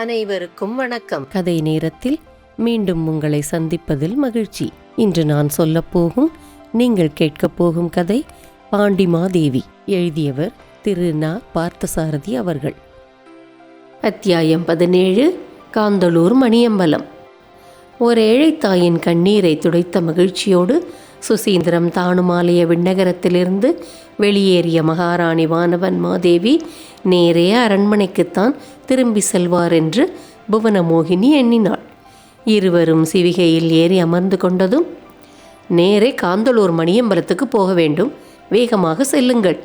அனைவருக்கும் வணக்கம். கதை நேரத்தில் மீண்டும் உங்களை சந்திப்பதில் மகிழ்ச்சி. இன்று நான் சொல்லப்போகும் நீங்கள் கேட்கப் போகும் கதை பாண்டிமாதேவி. எழுதியவர் திரு ந. பார்த்தசாரதி அவர்கள். அத்தியாயம் 17. காந்தளூர் மணியம்பலம். ஒரு ஏழைத்தாயின் கண்ணீரை துடைத்த மகிழ்ச்சியோடு சுசீந்திரம் தானுமாலய விண்ணகரத்திலிருந்து வெளியேறிய மகாராணி வானவன் மாதேவி நேரே அரண்மனைக்குத்தான் திரும்பி செல்வார் என்று புவனமோகினி எண்ணினாள். இருவரும் சிவிகையில் ஏறி அமர்ந்து கொண்டதும், நேரே காந்தளூர் மணியம்பலத்துக்கு போக வேண்டும், வேகமாக செல்லுங்கள்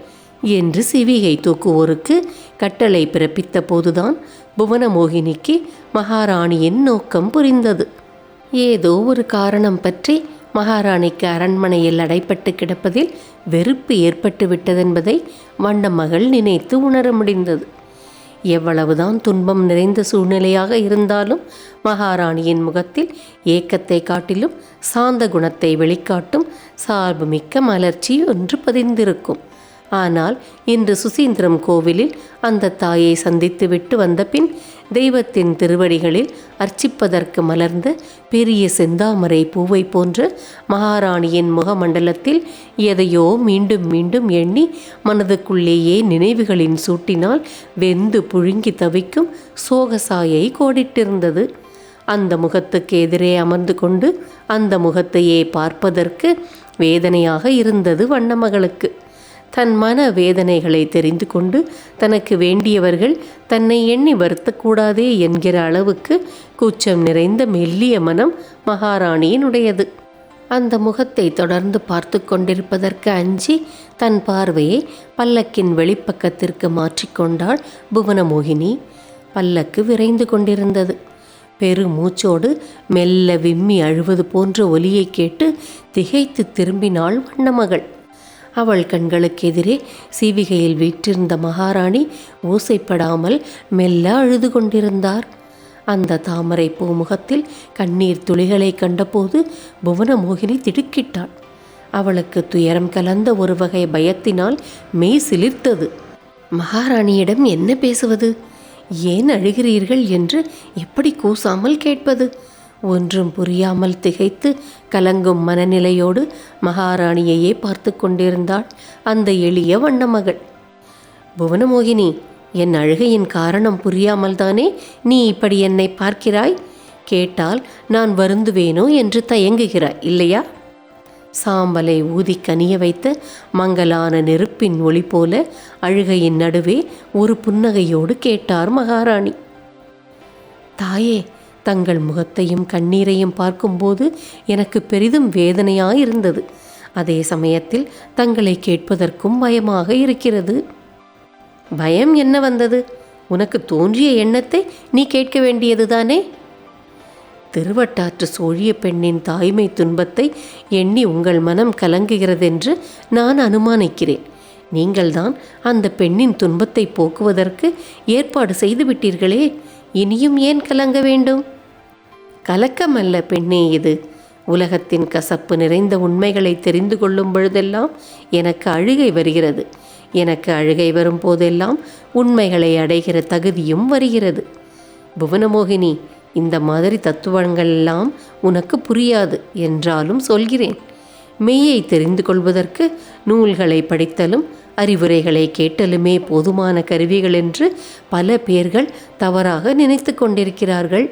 என்று சிவிகை தூக்குவோருக்கு கட்டளை பிறப்பித்த போதுதான் புவனமோகினிக்கு மகாராணியின் நோக்கம் புரிந்தது. ஏதோ ஒரு காரணம் பற்றி மகாராணிக்கு அரண்மனையில் அடைப்பட்டு கிடப்பதில் வெறுப்பு ஏற்பட்டு விட்டதென்பதை வண்ணமகள் நினைத்து உணர முடிந்தது. எவ்வளவுதான் துன்பம் நிறைந்த சூழ்நிலையாக இருந்தாலும் மகாராணியின் முகத்தில் ஏக்கத்தை காட்டிலும் சாந்த குணத்தை வெளிக்காட்டும் சார்புமிக்க மலர்ச்சி ஒன்று பதிந்திருக்கும். ஆனால் இன்று சுசீந்திரம் கோவிலில் அந்த தாயை சந்தித்துவிட்டு வந்த பின் தெய்வத்தின் திருவடிகளில் அர்ச்சிப்பதற்கு மலர்ந்த பெரிய செந்தாமரை பூவை போன்ற மகாராணியின் முகமண்டலத்தில் எதையோ மீண்டும் மீண்டும் எண்ணி மனதுக்குள்ளேயே நினைவுகளின் சூட்டினால் வெந்து புழுங்கி தவிக்கும் சோகசாயை கோடிட்டிருந்தது. அந்த முகத்துக்கு எதிரே அமர்ந்து கொண்டு அந்த முகத்தையே பார்ப்பதற்கு வேதனையாக இருந்தது வண்ணமகளுக்கு. தன் மன வேதனைகளை தெரிந்து கொண்டு தனக்கு வேண்டியவர்கள் தன்னை எண்ணி வருத்தக்கூடாதே என்கிற அளவுக்கு கூச்சம் நிறைந்த மெல்லிய மனம் மகாராணியினுடையது. அந்த முகத்தை தொடர்ந்து பார்த்து கொண்டிருப்பதற்கு அஞ்சி தன் பார்வையை பல்லக்கின் வெளிப்பக்கத்திற்கு மாற்றிக்கொண்டாள் புவனமோகினி. பல்லக்கு விரைந்து கொண்டிருந்தது. பெருமூச்சோடு மெல்ல விம்மி அழுவது போன்ற ஒலியை கேட்டு திகைத்து திரும்பினாள் வண்ணமகள். அவள் கண்களுக்கு எதிரே சீவிகையில் வீற்றிருந்த மகாராணி ஓசைப்படாமல் மெல்ல அழுது கொண்டிருந்தார். அந்த தாமரை பூ முகத்தில் கண்ணீர் துளிகளை கண்டபோது புவனமோகினி திடுக்கிட்டாள். அவளுக்கு துயரம் கலந்த ஒரு வகை பயத்தினால் மெய் சிலிர்த்தது. மகாராணியிடம் என்ன பேசுவது, ஏன் அழுகிறீர்கள் என்று எப்படி கூசாமல் கேட்பது? ஒன்றும் புரியாமல் திகைத்து கலங்கும் மனநிலையோடு மகாராணியையே பார்த்து கொண்டிருந்தாள் அந்த எளிய வண்ணமகள். புவனமோகினி, என் அழுகையின் காரணம் புரியாமல் தானே நீ இப்படி என்னை பார்க்கிறாய்? கேட்டால் நான் வருந்துவேனோ என்று தயங்குகிறாய் இல்லையா? சாம்பலை ஊதி கனிய வைத்த மங்கலான நெருப்பின் ஒளி போல அழுகையின் நடுவே ஒரு புன்னகையோடு கேட்டார் மகாராணி. தாயே, தங்கள் முகத்தையும் கண்ணீரையும் பார்க்கும்போது எனக்கு பெரிதும் வேதனையாயிருந்தது. அதே சமயத்தில் தங்களை கேட்பதற்கும் பயமாக இருக்கிறது. பயம் என்ன வந்தது? உனக்கு தோன்றிய எண்ணத்தை நீ கேட்க வேண்டியதுதானே? திருவட்டாற்று சோழிய பெண்ணின் தாய்மை துன்பத்தை எண்ணி உங்கள் மனம் கலங்குகிறதென்று நான் அனுமானிக்கிறேன். நீங்கள்தான் அந்த பெண்ணின் துன்பத்தை போக்குவதற்கு ஏற்பாடு செய்து விட்டீர்களே, இனியும் ஏன் கலங்க வேண்டும்? கலக்கமல்ல பெண்ணே இது. உலகத்தின் கசப்பு நிறைந்த உண்மைகளை தெரிந்து கொள்ளும் பொழுதெல்லாம் எனக்கு அழுகை வருகிறது. எனக்கு அழுகை வரும் போதெல்லாம் உண்மைகளை அடைகிற தகுதியும் வருகிறது. புவனமோகினி, இந்த மாதிரி தத்துவங்கள் எல்லாம் உனக்கு புரியாது என்றாலும் சொல்கிறேன். மெய்யை தெரிந்து கொள்வதற்கு நூல்களை படித்தலும் அறிவுரைகளை கேட்டலுமே போதுமான கருவிகள் என்று பல பேர்கள் தவறாக நினைத்து கொண்டிருக்கிறார்கள்.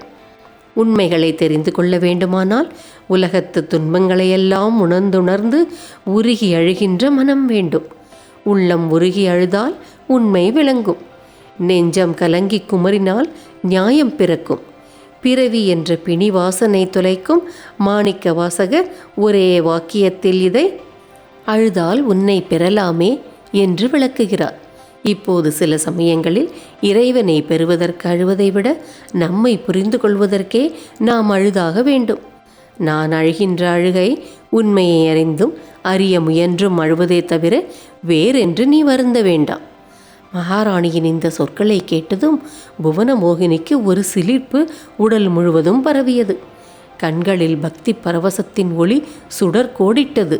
உண்மைகளை தெரிந்து கொள்ள வேண்டுமானால் உலகத்து துன்பங்களையெல்லாம் உணர்ந்துணர்ந்து உருகி அழுகின்ற மனம் வேண்டும். உள்ளம் உருகி அழுதால் உண்மை விளங்கும். நெஞ்சம் கலங்கி குமரினால் நியாயம் பிறக்கும். பிறவி என்ற பிணி வாசனை துளைக்கும் மாணிக்க வாசகர் ஒரே வாக்கியத்தில் இதை அழுதால் உன்னை பெறலாமே என்று விளக்குகிறார். இப்போது சில சமயங்களில் இறைவனை பெறுவதற்கு அழுவதை விட நம்மை புரிந்து கொள்வதற்கே நாம் அழுதாக வேண்டும். நான் அழுகின்ற அழுகை உண்மையை அறிந்தும் அறிய முயன்றும் அழுவதே தவிர வேறென்று நீ வருந்த வேண்டாம். மகாராணியின் இந்த சொற்களை கேட்டதும் புவனமோகினிக்கு ஒரு சிலிர்ப்பு உடல் முழுவதும் பரவியது. கண்களில் பக்தி பரவசத்தின் ஒளி சுடர் கோடிட்டது.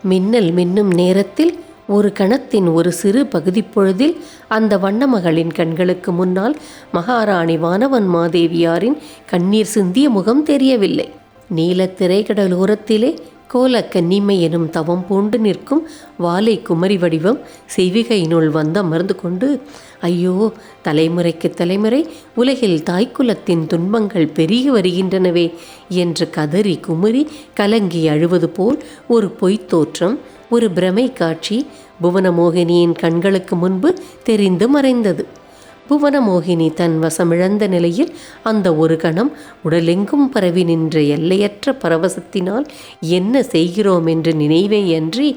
மின்னல் மின்னும் நேரத்தில் ஒரு கணத்தின் ஒரு சிறு பகுதி பொழுதில் அந்த வண்ணமகளின் கண்களுக்கு முன்னால் மகாராணி வானவன் மாதேவியாரின் கண்ணீர் சிந்திய முகம் தெரியவில்லை. நீலத் திரைக்கடலோரத்திலே கோல கன்னிமை எனும் தவம் பூண்டு நிற்கும் வாலை குமரி வடிவம் செய்விகையினுள் வந்து அமர்ந்து கொண்டு, ஐயோ, தலைமுறைக்கு தலைமுறை உலகில் தாய்க்குலத்தின் துன்பங்கள் பெருகி வருகின்றனவே என்று கதறி குமரி கலங்கி அழுவது போல் ஒரு பொய்த் தோற்றம், ஒரு பிரமை காட்சி புவனமோகினியின் கண்களுக்கு முன்பு தெரிந்து மறைந்தது. புவனமோகினி தன் வசமிழந்த நிலையில் அந்த ஒரு கணம் உடலெங்கும் பரவி நின்ற எல்லையற்ற பரவசத்தினால் என்ன செய்கிறோம் என்று நினைவேயன்றி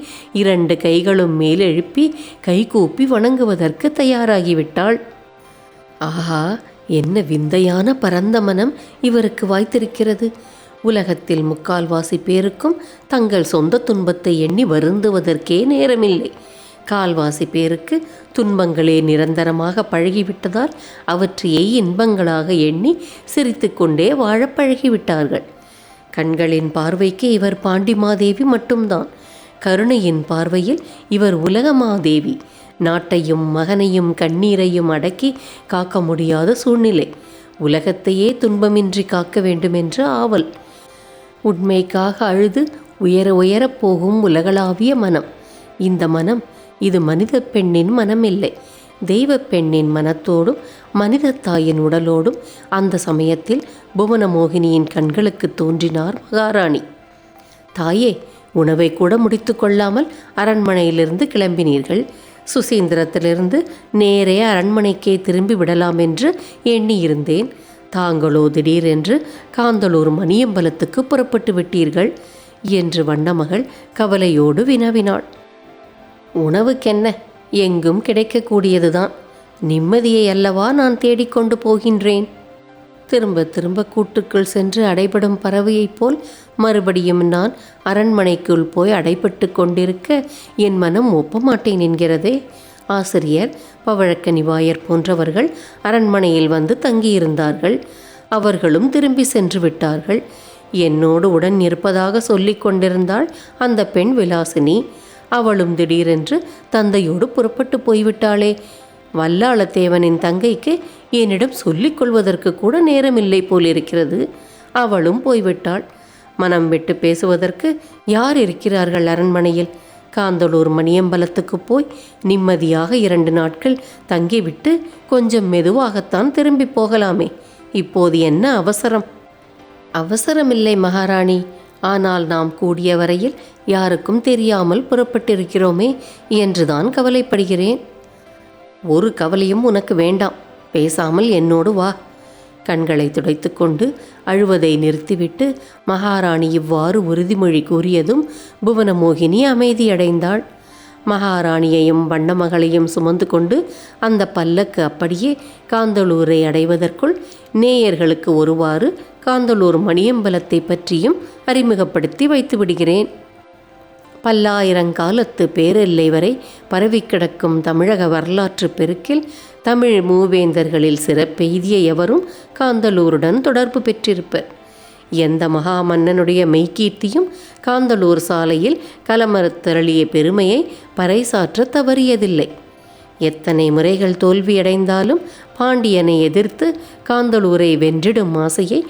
2 கைகளும் மேலெழுப்பி கைகூப்பி வணங்குவதற்கு தயாராகிவிட்டாள். ஆஹா, என்ன விந்தையான பரந்த மனம் இவருக்கு வாய்த்திருக்கிறது! உலகத்தில் 3/4 பேருக்கும் தங்கள் சொந்த துன்பத்தை எண்ணி வருந்துவதற்கே நேரமில்லை. 1/4 பேருக்கு துன்பங்களே நிரந்தரமாக பழகிவிட்டதால் அவற்றையே இன்பங்களாக எண்ணி சிரித்து கொண்டே வாழ பழகிவிட்டார்கள். கண்களின் பார்வைக்கு இவர் பாண்டிமாதேவி மட்டும்தான். கருணையின் பார்வையில் இவர் உலகமாதேவி. நாட்டையும் மகனையும் கண்ணீரையும் அடக்கி காக்க முடியாத சூழ்நிலை. உலகத்தையே துன்பமின்றி காக்க வேண்டுமென்ற ஆவல். உண்மைக்காக அழுது உயர உயரப் போகும் உலகளாவிய மனம். இந்த மனம், இது மனித பெண்ணின் மனமில்லை, தெய்வ பெண்ணின் மனத்தோடும் மனித தாயின் உடலோடும் அந்த சமயத்தில் புவனமோகினியின் கண்களுக்கு தோன்றினார் மகாராணி. தாயே, உணவை கூட முடித்து கொள்ளாமல் அரண்மனையிலிருந்து கிளம்பினீர்கள். சுசீந்திரத்திலிருந்து நேரே அரண்மனைக்கே திரும்பி விடலாம் என்று எண்ணியிருந்தேன். தாங்களோ திடீரென்று காந்தளூர் மணியம்பலத்துக்கு புறப்பட்டு விட்டீர்கள் என்று வண்ணமகள் கவலையோடு வினவினாள். உணவுக்கென்ன, எங்கும் கிடைக்கக்கூடியதுதான். நிம்மதியை அல்லவா நான் தேடிக்கொண்டு போகின்றேன். திரும்ப திரும்ப கூட்டுக்குள் சென்று அடைபடும் பறவையைப் போல் மறுபடியும் நான் அரண்மனைக்குள் போய் அடைபட்டு கொண்டிருக்க என் மனம் ஒப்ப மாட்டேன் என்கிறதே. ஆசிரியர், பவழக்கனிவாயர் போன்றவர்கள் அரண்மனையில் வந்து தங்கியிருந்தார்கள். அவர்களும் திரும்பி சென்று விட்டார்கள். என்னோடு உடன் இருப்பதாக சொல்லிக் கொண்டிருந்தாள் அந்த பெண் விலாசினி. அவளும் திடீரென்று தந்தையோடு புறப்பட்டு போய்விட்டாளே. வல்லாளத்தேவனின் தங்கைக்கு என்னிடம் சொல்லிக் கொள்வதற்கு கூட நேரமில்லை போலிருக்கிறது. அவளும் போய்விட்டாள். மனம் விட்டு பேசுவதற்கு யார் இருக்கிறார்கள் அரண்மனையில்? காந்தளூர் மணியம்பலத்துக்கு போய் நிம்மதியாக 2 நாட்கள் தங்கிவிட்டு கொஞ்சம் மெதுவாகத்தான் திரும்பி போகலாமே. இப்போது என்ன அவசரம்? அவசரமில்லை மகாராணி. ஆனால் நாம் கூடிய வரையில் யாருக்கும் தெரியாமல் புறப்பட்டிருக்கிறோமே என்றுதான் கவலைப்படுகிறேன். ஒரு கவலையும் உனக்கு வேண்டாம். பேசாமல் என்னோடு வா. கண்களை துடைத்து கொண்டு அழுவதை நிறுத்திவிட்டு மகாராணி இவ்வாறு உறுதிமொழி கூறியதும் புவனமோகினி அமைதியடைந்தாள். மகாராணியையும் வண்ணமகளையும் சுமந்து கொண்டு அந்த பல்லக்கு அப்படியே காந்தளூரை அடைவதற்குள் நேயர்களுக்கு ஒருவாறு காந்தளூர் மணியம்பலத்தை பற்றியும் அறிமுகப்படுத்தி வைத்து விடுகிறேன். பல்லாயிரங்காலத்து பேரெல்லை வரை பரவி கிடக்கும் தமிழக வரலாற்று பெருக்கில் தமிழ் மூவேந்தர்களில் சிறப்பெய்திய எவரும் காந்தளூருடன் தொடர்பு பெற்றிருப்பர். எந்த மகா மன்னனுடைய மெய்கீர்த்தியும் காந்தளூர் சாலையில் கலமரத்தருளிய பெருமையை பறைசாற்ற தவறியதில்லை. எத்தனை முறைகள் தோல்வியடைந்தாலும் பாண்டியனை எதிர்த்து காந்தளூரை வென்றிடும் ஆசையை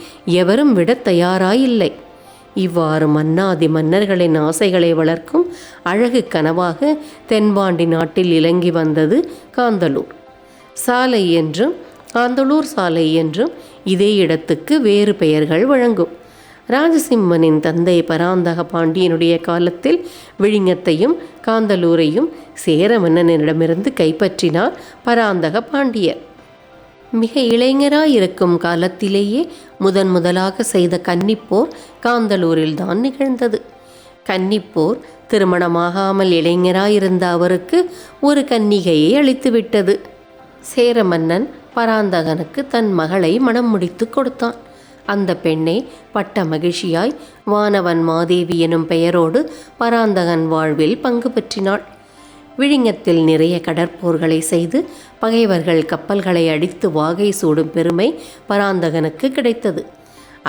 எவரும் விட தயாராயில்லை. இவ்வாறு மன்னாதி மன்னர்களின் ஆசைகளை வளர்க்கும் அழகு கனவாக தென்பாண்டி நாட்டில் இலங்கி வந்தது காந்தளூர். சாலை என்றும் காந்தளூர் சாலை என்றும் இதே இடத்துக்கு வேறு பெயர்கள் வழங்கும். ராஜசிம்மனின் தந்தை பராந்தக பாண்டியனுடைய காலத்தில் விழிஞத்தையும் காந்தளூரையும் சேர மன்னனிடமிருந்து கைப்பற்றினார் பராந்தக பாண்டியர். மிக இளைஞராயிருக்கும் காலத்திலேயே முதலாக செய்த கன்னிப்போர் காந்தளூரில்தான் நிகழ்ந்தது. கன்னிப்போர் திருமணமாகாமல் இளைஞராயிருந்த அவருக்கு ஒரு கன்னிகையை அளித்துவிட்டது. சேர மன்னன் பராந்தகனுக்கு தன் மகளை மணம் முடித்து கொடுத்தான். அந்த பெண்ணை பட்ட மகிழ்ச்சியாய் வானவன் மாதேவி எனும் பெயரோடு பராந்தகன் வாழ்வில் பங்கு பற்றினாள். விழிஞத்தில் நிறைய கடற்போர்களை செய்து பகைவர்கள் கப்பல்களை அடித்து வாகை சூடும் பெருமை பராந்தகனுக்கு கிடைத்தது.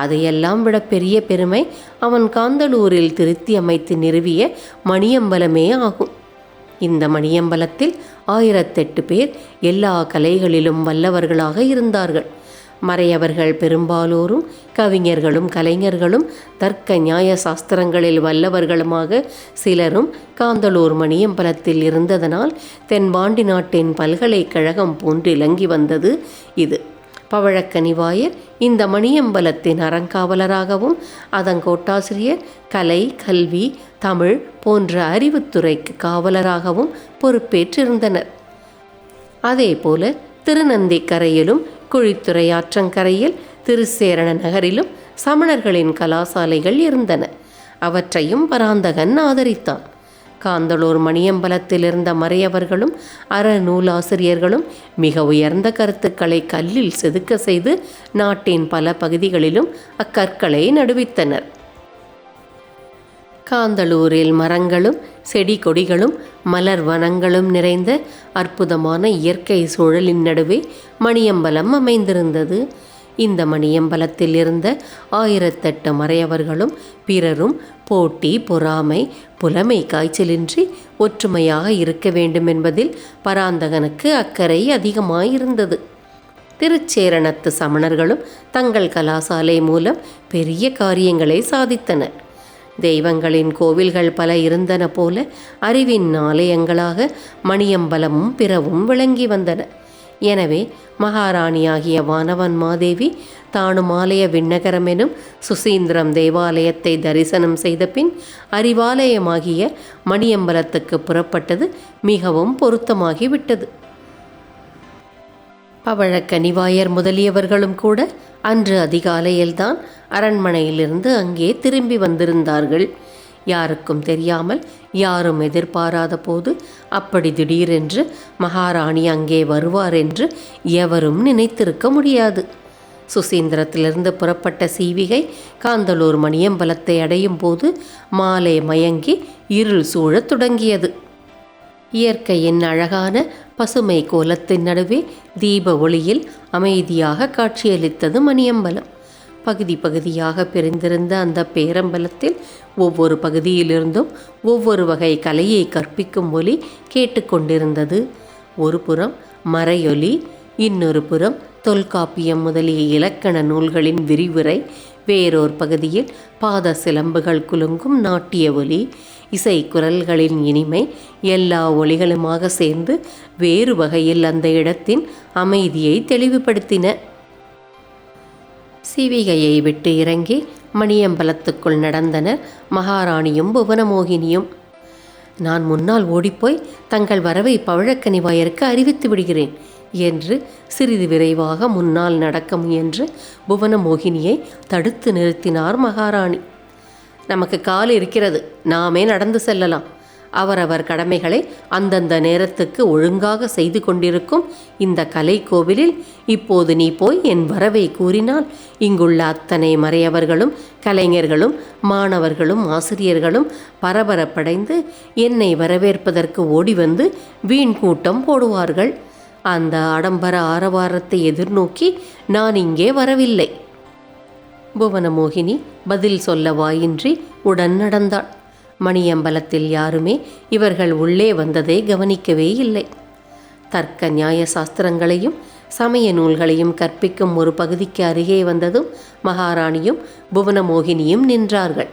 அதையெல்லாம் விட பெரிய பெருமை அவன் காந்தளூரில் திருத்தி அமைத்து நிறுவிய மணியம்பலமே ஆகும். இந்த மணியம்பலத்தில் 1008 பேர் எல்லா கலைகளிலும் வல்லவர்களாக இருந்தார்கள். மறையவர்கள் பெரும்பாலோரும் கவிஞர்களும் கலைஞர்களும் தர்க்க நியாய சாஸ்திரங்களில் வல்லவர்களுமாக சிலரும் காந்தளூர் மணியம்பலத்தில் இருந்ததனால் தென்பாண்டி நாட்டின் பல்கலைக்கழகம் போன்று இலங்கி வந்தது இது. பவழக்கனிவாயர் இந்த மணியம்பலத்தின் அறங்காவலராகவும் அதன் கோட்டாசிரியர் கலை, கல்வி, தமிழ் போன்ற அறிவுத்துறைக்கு காவலராகவும் பொறுப்பேற்றிருந்தனர். அதேபோல திருநந்திக்கரையிலும் குழித்துறை ஆற்றங்கரையில் திருச்சேரண நகரிலும் சமணர்களின் கலாசாலைகள் இருந்தன. அவற்றையும் பராந்தகன் ஆதரித்தான். காந்தளூர் மணியம்பலத்தில் இருந்த மறையவர்களும் அறநூலாசிரியர்களும் மிக உயர்ந்த கருத்துக்களை கல்லில் செதுக்க செய்து நாட்டின் பல பகுதிகளிலும் அக்கற்களை நடுவித்தனர். காந்தளூரில் மரங்களும் செடி கொடிகளும் மலர் வனங்களும் நிறைந்த அற்புதமான இயற்கை சூழலின் நடுவே மணியம்பலம் அமைந்திருந்தது. இந்த மணியம்பலத்தில் இருந்த 1008 மறையவர்களும் பிறரும் போட்டி, பொறாமை, புலமை காய்ச்சலின்றி ஒற்றுமையாக இருக்க வேண்டும் என்பதில் பராந்தகனுக்கு அக்கறை அதிகமாயிருந்தது. திருச்சேரணத்து சமணர்களும் தங்கள் கலாசாலை மூலம் பெரிய காரியங்களை சாதித்தனர். தெய்வங்களின் கோவில்கள் பல இருந்தன போல அறிவின் ஆலயங்களாக மணியம்பலமும் பிறவும் விளங்கி வந்தன. எனவே மகாராணியாகிய வானவன் மாதேவி தானும் ஆலய விண்ணகரம் எனும் சுசீந்திரம் தேவாலயத்தை தரிசனம் செய்த பின் அறிவாலயமாகிய மணியம்பலத்துக்கு புறப்பட்டது மிகவும் பொருத்தமாகிவிட்டது. பவழக்கனிவாயர் முதலியவர்களும் கூட அன்று அதிகாலையில்தான் அரண்மனையிலிருந்து அங்கே திரும்பி வந்திருந்தார்கள். யாருக்கும் தெரியாமல், யாரும் எதிர்பாராத போது அப்படி திடீரென்று மகாராணி அங்கே வருவார் என்று எவரும் நினைத்திருக்க முடியாது. சுசீந்திரத்திலிருந்து புறப்பட்ட சீவிகை காந்தளூர் மணியம்பலத்தை அடையும் போது மாலை மயங்கி இருள் சூழத் தொடங்கியது. இயற்கையின் அழகான பசுமை கோலத்தின் நடுவே தீப ஒளியில் அமைதியாக காட்சியளித்தது மணியம்பலம். பகுதி பகுதியாக பிரிந்திருந்த அந்த பேரம்பலத்தில் ஒவ்வொரு பகுதியிலிருந்தும் ஒவ்வொரு வகை கலையை கற்பிக்கும் ஒலி கேட்டுக்கொண்டிருந்தது. ஒரு புறம் மறையொலி, இன்னொரு புறம் தொல்காப்பியம் முதலிய இலக்கண நூல்களின் விரிவுரை, வேறோர் பகுதியில் பாத சிலம்புகள் குலுங்கும் நாட்டிய ஒலி, இசை குரல்களின் இனிமை, எல்லா ஒலிகளுமாக சேர்ந்து வேறு வகையில் அந்த இடத்தின் அமைதியை தெளிவுபடுத்தின. சிவிகையை விட்டு இறங்கி மணியம்பலத்துக்குள் நடந்தனர் மகாராணியும் புவனமோகினியும். நான் முன்னால் ஓடிப்போய் தங்கள் வரவை பவழக்கனிவாயருக்கு அறிவித்து விடுகிறேன் என்று சிறிது விரைவாக முன்னால் நடக்க முயன்று புவனமோகினியை தடுத்து நிறுத்தினார் மகாராணி. நமக்கு கால் இருக்கிறது, நாமே நடந்து செல்லலாம். அவரவர் கடமைகளை அந்தந்த நேரத்துக்கு ஒழுங்காக செய்து கொண்டிருக்கும் இந்த கலை கோவிலில் இப்போது நீ போய் என் வரவை கூறினால் இங்குள்ள அத்தனை மறையவர்களும் கலைஞர்களும் மாணவர்களும் ஆசிரியர்களும் பரபரப்படைந்து என்னை வரவேற்பதற்கு ஓடி வந்து வீண் கூட்டம் போடுவார்கள். அந்த ஆடம்பர ஆரவாரத்தை எதிர்நோக்கி நான் இங்கே வரவில்லை. புவனமோகினி பதில் சொல்ல வாயின்றி உடன் நடந்தாள். மணியம்பலத்தில் யாருமே இவர்கள் உள்ளே வந்ததை கவனிக்கவே இல்லை. தர்க்க நியாய சாஸ்திரங்களையும் சமய நூல்களையும் கற்பிக்கும் ஒரு பகுதிக்கு அருகே வந்ததும் மகாராணியும் புவனமோகினியும் நின்றார்கள்.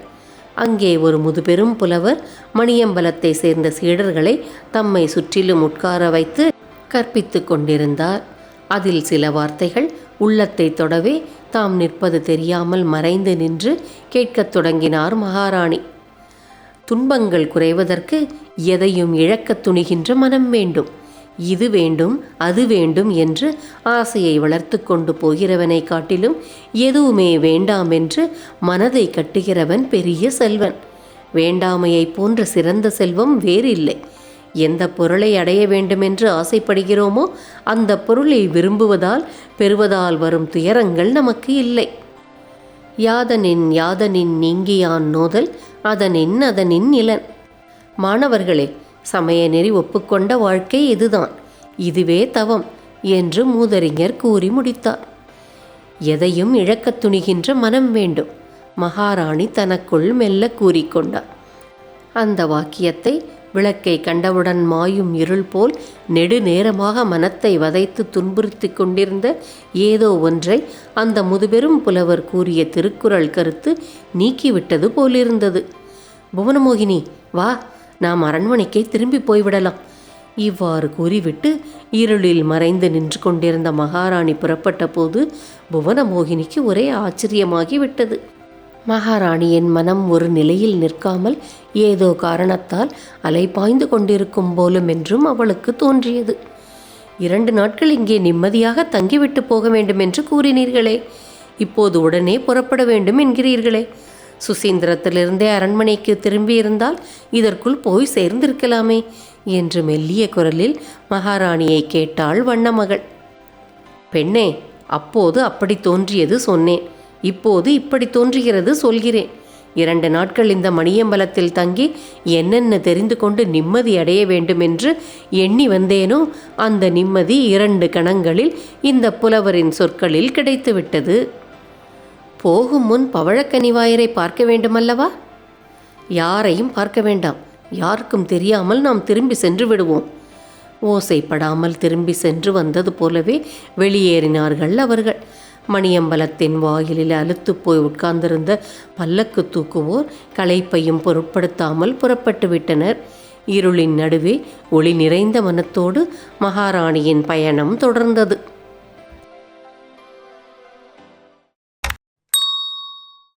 அங்கே ஒரு முதுபெரும் புலவர் மணியம்பலத்தை சேர்ந்த சீடர்களை தம்மை சுற்றிலும் உட்கார வைத்து கற்பித்து கொண்டிருந்தார். அதில் சில வார்த்தைகள் உள்ளத்தை தொடவே தாம் நிற்பது தெரியாமல் மறைந்து நின்று கேட்கத் தொடங்கினார் மகாராணி. துன்பங்கள் குறைவதற்கு எதையும் இழக்கத் துணிகின்ற மனம் வேண்டும். இது வேண்டும் அது வேண்டும் என்று ஆசையை வளர்த்து கொண்டு போகிறவனை காட்டிலும் எதுவுமே வேண்டாம் என்று மனதை கட்டுகிறவன் பெரிய செல்வன். வேண்டாமையை போன்ற சிறந்த செல்வம் வேறில்லை. எந்த பொருளை அடைய வேண்டுமென்று ஆசைப்படுகிறோமோ அந்த பொருளை விரும்புவதால் பெறுவதால் வரும் துயரங்கள் நமக்கு இல்லை. யாதனின் யாதனின் நீங்கியான் நோதல் அதனின் அதனின் இளன். மாணவர்களே, சமய நெறி ஒப்புக்கொண்ட வாழ்க்கை இதுதான், இதுவே தவம் என்று மூதறிஞர் கூறி முடித்தார். எதையும் இழக்கத் துணிகின்ற மனம் வேண்டும், மகாராணி தனக்குள் மெல்ல கூறிக்கொண்டார். அந்த வாக்கியத்தை விளக்கை கண்டவுடன் மாயும் இருள் போல் நெடுநேரமாக மனத்தை வதைத்து துன்புறுத்தி கொண்டிருந்த ஏதோ ஒன்றை அந்த முதுபெரும் புலவர் கூறிய திருக்குறள் கருத்து நீக்கிவிட்டது போலிருந்தது. புவனமோகினி, வா, நாம் அரண்மனைக்கே திரும்பி போய்விடலாம். இவ்வாறு கூறிவிட்டு இருளில் மறைந்து நின்று கொண்டிருந்த மகாராணி புறப்பட்ட போது புவனமோகினிக்கு ஒரே ஆச்சரியமாகிவிட்டது. மகாராணியின் மனம் ஒரு நிலையில் நிற்காமல் ஏதோ காரணத்தால் அலைபாய்ந்து கொண்டிருக்கும் போலும் என்றும் அவளுக்கு தோன்றியது. 2 நாட்கள் இங்கே நிம்மதியாக தங்கிவிட்டு போக வேண்டும் என்று கூறினீர்களே, இப்போது உடனே புறப்பட வேண்டும் என்கிறீர்களே. சுசீந்திரத்திலிருந்தே அரண்மனைக்கு திரும்பியிருந்தால் இதற்குள் போய் சேர்ந்திருக்கலாமே என்று மெல்லிய குரலில் மகாராணியை கேட்டாள் வண்ணமகள். பெண்ணே, அப்போது அப்படி தோன்றியது சொன்னேன், இப்போது இப்படி தோன்றுகிறது சொல்கிறேன். 2 நாட்கள் இந்த மணியம்பலத்தில் தங்கி என்னென்ன தெரிந்து கொண்டு நிம்மதி அடைய வேண்டும் என்று எண்ணி வந்தேனோ அந்த நிம்மதி 2 கணங்களில் இந்த புலவரின் சொற்களில் கிடைத்துவிட்டது. போகும் முன் பவழக்கனிவாயரை பார்க்க வேண்டுமல்லவா? யாரையும் பார்க்க வேண்டாம், யாருக்கும் தெரியாமல் நாம் திரும்பி சென்று விடுவோம். ஓசைப்படாமல் திரும்பி சென்று வந்தது போலவே வெளியேறினார்கள் அவர்கள். மணியம்பலத்தின் வாயிலில் அலுத்து போய் உட்கார்ந்திருந்த பல்லக்கு தூக்குவோர் களைப்பையும் பொருட்படுத்தாமல் புறப்பட்டு விட்டனர். இருளின் நடுவே ஒளி நிறைந்த மனத்தோடு மகாராணியின் பயணம் தொடர்ந்தது.